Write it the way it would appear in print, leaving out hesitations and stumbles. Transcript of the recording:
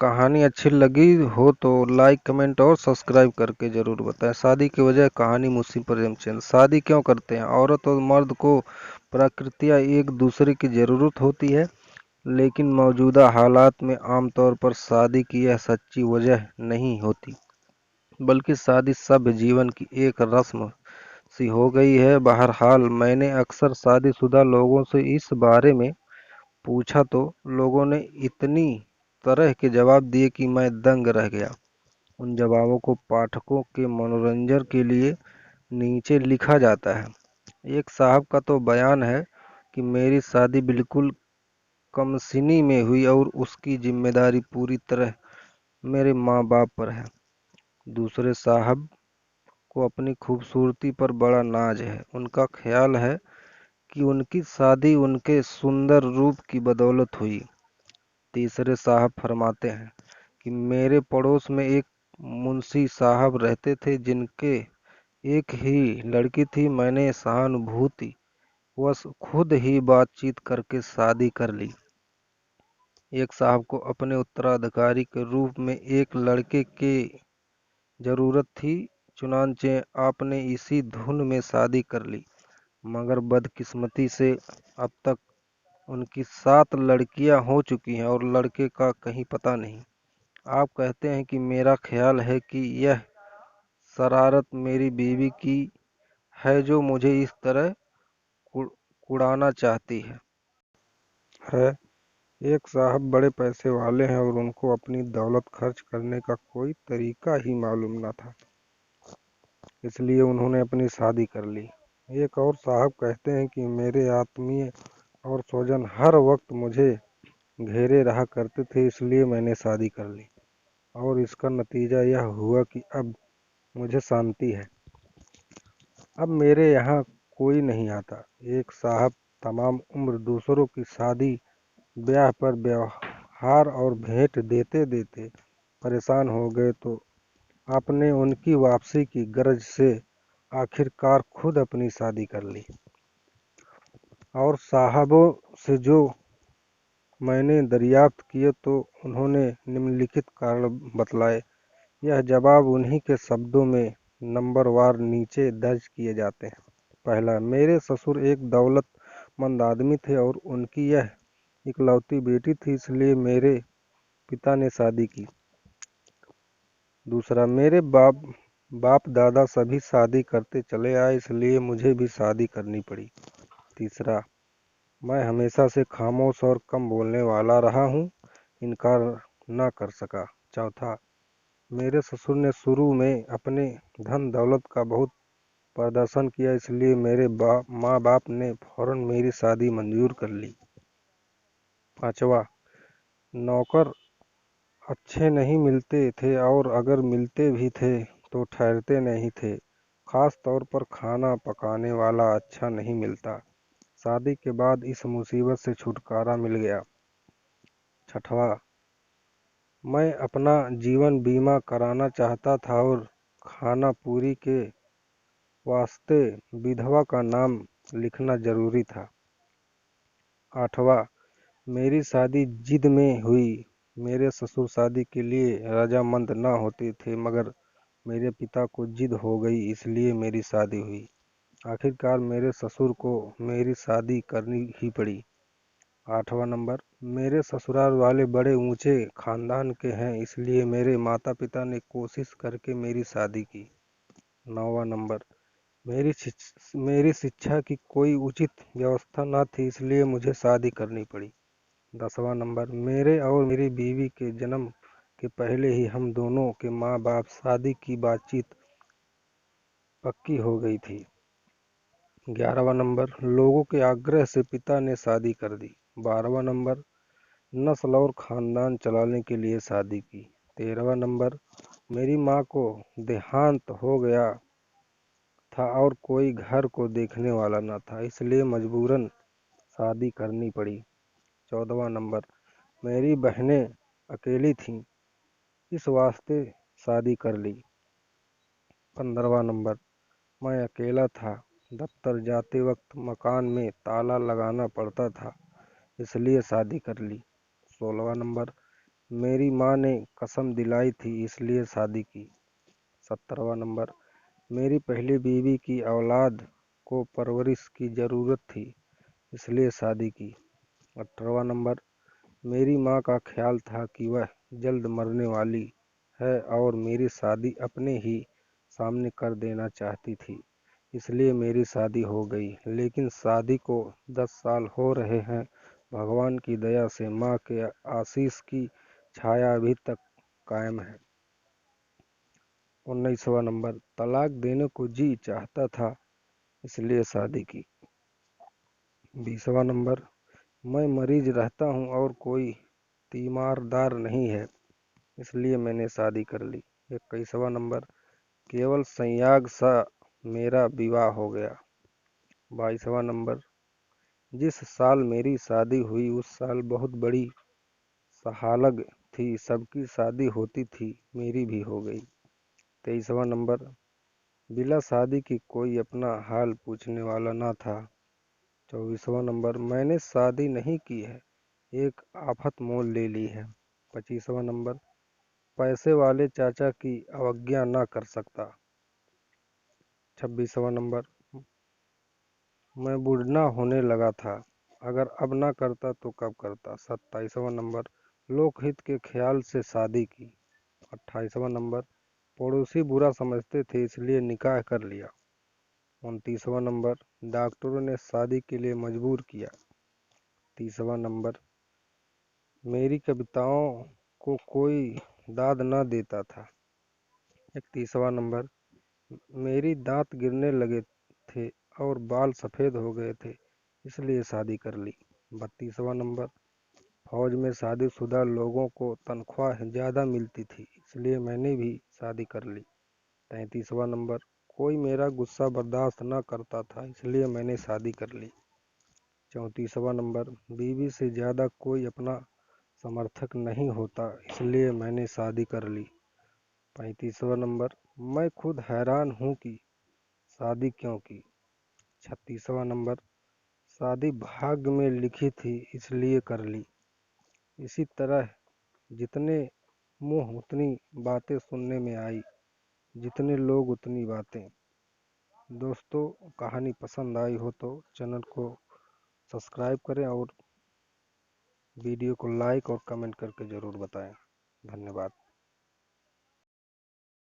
कहानी अच्छी लगी हो तो लाइक कमेंट और सब्सक्राइब करके ज़रूर बताएं। शादी की वजह कहानी मुंशी प्रेमचंद। शादी क्यों करते हैं? औरत और मर्द को प्रकृतियां एक दूसरे की ज़रूरत होती है, लेकिन मौजूदा हालात में आमतौर पर शादी की यह सच्ची वजह नहीं होती, बल्कि शादी सभ्य जीवन की एक रस्म सी हो गई है। बहरहाल, मैंने अक्सर शादीशुदा लोगों से इस बारे में पूछा तो लोगों ने इतनी तरह के जवाब दिए कि मैं दंग रह गया। उन जवाबों को पाठकों के मनोरंजन के लिए नीचे लिखा जाता है। एक साहब का तो बयान है कि मेरी शादी बिल्कुल कमसिनी में हुई और उसकी जिम्मेदारी पूरी तरह मेरे माँ बाप पर है। दूसरे साहब को अपनी खूबसूरती पर बड़ा नाज है। उनका ख्याल है कि उनकी शादी उनके सुंदर रूप की बदौलत हुई। तीसरे साहब फरमाते हैं कि मेरे पड़ोस में एक मुंशी साहब रहते थे जिनके एक ही लड़की थी। मैंने सहानुभूति वश खुद ही बातचीत करके शादी कर ली। एक साहब को अपने उत्तराधिकारी के रूप में एक लड़के की जरूरत थी, चुनांचे आपने इसी धुन में शादी कर ली। मगर बदकिस्मती से अब तक उनकी 7 लड़कियां हो चुकी हैं और लड़के का कहीं पता नहीं। आप कहते हैं कि मेरा ख्याल है कि यह शरारत मेरी बीवी की है जो मुझे इस तरह कुड़ाना चाहती है। एक साहब बड़े पैसे वाले हैं और उनको अपनी दौलत खर्च करने का कोई तरीका ही मालूम न था, इसलिए उन्होंने अपनी शादी कर ली। एक और साहब कहते हैं कि मेरे आत्मीय और स्वजन हर वक्त मुझे घेरे रहा करते थे, इसलिए मैंने शादी कर ली और इसका नतीजा यह हुआ कि अब मुझे शांति है। अब मेरे यहाँ कोई नहीं आता। एक साहब तमाम उम्र दूसरों की शादी ब्याह पर व्यवहार और भेंट देते देते परेशान हो गए तो आपने उनकी वापसी की गरज से आखिरकार खुद अपनी शादी कर ली। और साहबों से जो मैंने दरियाफ्त किए तो उन्होंने निम्नलिखित कारण बतलाए। यह जवाब उन्हीं के शब्दों में नंबरवार नीचे दर्ज किए जाते हैं। पहला, मेरे ससुर एक दौलतमंद आदमी थे और उनकी यह इकलौती बेटी थी, इसलिए मेरे पिता ने शादी की। दूसरा, मेरे बाप दादा सभी शादी करते चले आए, इसलिए मुझे भी शादी करनी पड़ी। तीसरा, मैं हमेशा से खामोश और कम बोलने वाला रहा हूँ, इनकार न कर सका। चौथा, मेरे ससुर ने शुरू में अपने धन दौलत का बहुत प्रदर्शन किया, इसलिए मेरे माँ बाप ने फौरन मेरी शादी मंजूर कर ली। पांचवा, नौकर अच्छे नहीं मिलते थे और अगर मिलते भी थे तो ठहरते नहीं थे, खास तौर पर खाना पकाने वाला अच्छा नहीं मिलता। शादी के बाद इस मुसीबत से छुटकारा मिल गया। छठवां, मैं अपना जीवन बीमा कराना चाहता था और खाना पूरी के वास्ते विधवा का नाम लिखना जरूरी था। आठवां, मेरी शादी जिद में हुई। मेरे ससुर शादी के लिए रजामंद न होते थे, मगर मेरे पिता को जिद हो गई, इसलिए मेरी शादी हुई। आखिरकार मेरे ससुर को मेरी शादी करनी ही पड़ी। 8वां नंबर, मेरे ससुराल वाले बड़े ऊंचे खानदान के हैं, इसलिए मेरे माता पिता ने कोशिश करके मेरी शादी की। 9वां नंबर, मेरी शिक्षा की कोई उचित व्यवस्था न थी, इसलिए मुझे शादी करनी पड़ी। 10वां नंबर, मेरे और मेरी बीवी के जन्म के पहले ही हम दोनों के माँ बाप शादी की बातचीत पक्की हो गई थी। 11वां नंबर, लोगों के आग्रह से पिता ने शादी कर दी। 12वां नंबर, नस्ल और खानदान चलाने के लिए शादी की। 13वां नंबर, मेरी माँ को देहांत हो गया था और कोई घर को देखने वाला न था, इसलिए मजबूरन शादी करनी पड़ी। 14वां नंबर, मेरी बहनें अकेली थीं, इस वास्ते शादी कर ली। 15वां नंबर, मैं अकेला था, दफ्तर जाते वक्त मकान में ताला लगाना पड़ता था, इसलिए शादी कर ली। 16वां नंबर, मेरी माँ ने कसम दिलाई थी इसलिए शादी की। 17वां नंबर, मेरी पहली बीवी की औलाद को परवरिश की ज़रूरत थी इसलिए शादी की। 18वां नंबर, मेरी माँ का ख्याल था कि वह जल्द मरने वाली है और मेरी शादी अपने ही सामने कर देना चाहती थी, इसलिए मेरी शादी हो गई। लेकिन शादी को 10 साल हो रहे हैं। भगवान की दया से माँ के आशीष की छाया अभी तक कायम है। 19वां नंबर, तलाक देने को जी चाहता था इसलिए शादी की। 20वां नंबर, मैं मरीज रहता हूँ और कोई तीमारदार नहीं है इसलिए मैंने शादी कर ली। 21वां नंबर, केवल संयोग सा मेरा विवाह हो गया। 22वां नंबर, जिस साल मेरी शादी हुई उस साल बहुत बड़ी सहालग थी, सबकी शादी होती थी, मेरी भी हो गई। 23वां नंबर, बिला शादी की कोई अपना हाल पूछने वाला ना था। 24वां नंबर, मैंने शादी नहीं की है, एक आफत मोल ले ली है। 25वां नंबर, पैसे वाले चाचा की अवज्ञा ना कर सकता। 26वां नंबर, मैं बूढ़ा होने लगा था, अगर अब ना करता तो कब करता। 27वां नंबर, लोकहित के ख्याल से शादी की। 28वां नंबर, पड़ोसी बुरा समझते थे इसलिए निकाह कर लिया। 29वां नंबर, डॉक्टरों ने शादी के लिए मजबूर किया। 30वां नंबर, मेरी कविताओं को कोई दाद न देता था। 31वां नंबर, मेरी दांत गिरने लगे थे और बाल सफ़ेद हो गए थे इसलिए शादी कर ली। 32वां नंबर, फौज में शादीशुदा लोगों को तनख्वाह ज़्यादा मिलती थी इसलिए मैंने भी शादी कर ली। 33वां नंबर, कोई मेरा गुस्सा बर्दाश्त न करता था इसलिए मैंने शादी कर ली। 34वां नंबर, बीवी से ज़्यादा कोई अपना समर्थक नहीं होता इसलिए मैंने शादी कर ली। 35वां नंबर, मैं खुद हैरान हूँ कि शादी क्यों की। 36वां नंबर, शादी भाग्य में लिखी थी इसलिए कर ली। इसी तरह जितने मुँह उतनी बातें सुनने में आई, जितने लोग उतनी बातें। दोस्तों, कहानी पसंद आई हो तो चैनल को सब्सक्राइब करें और वीडियो को लाइक और कमेंट करके ज़रूर बताएं। धन्यवाद।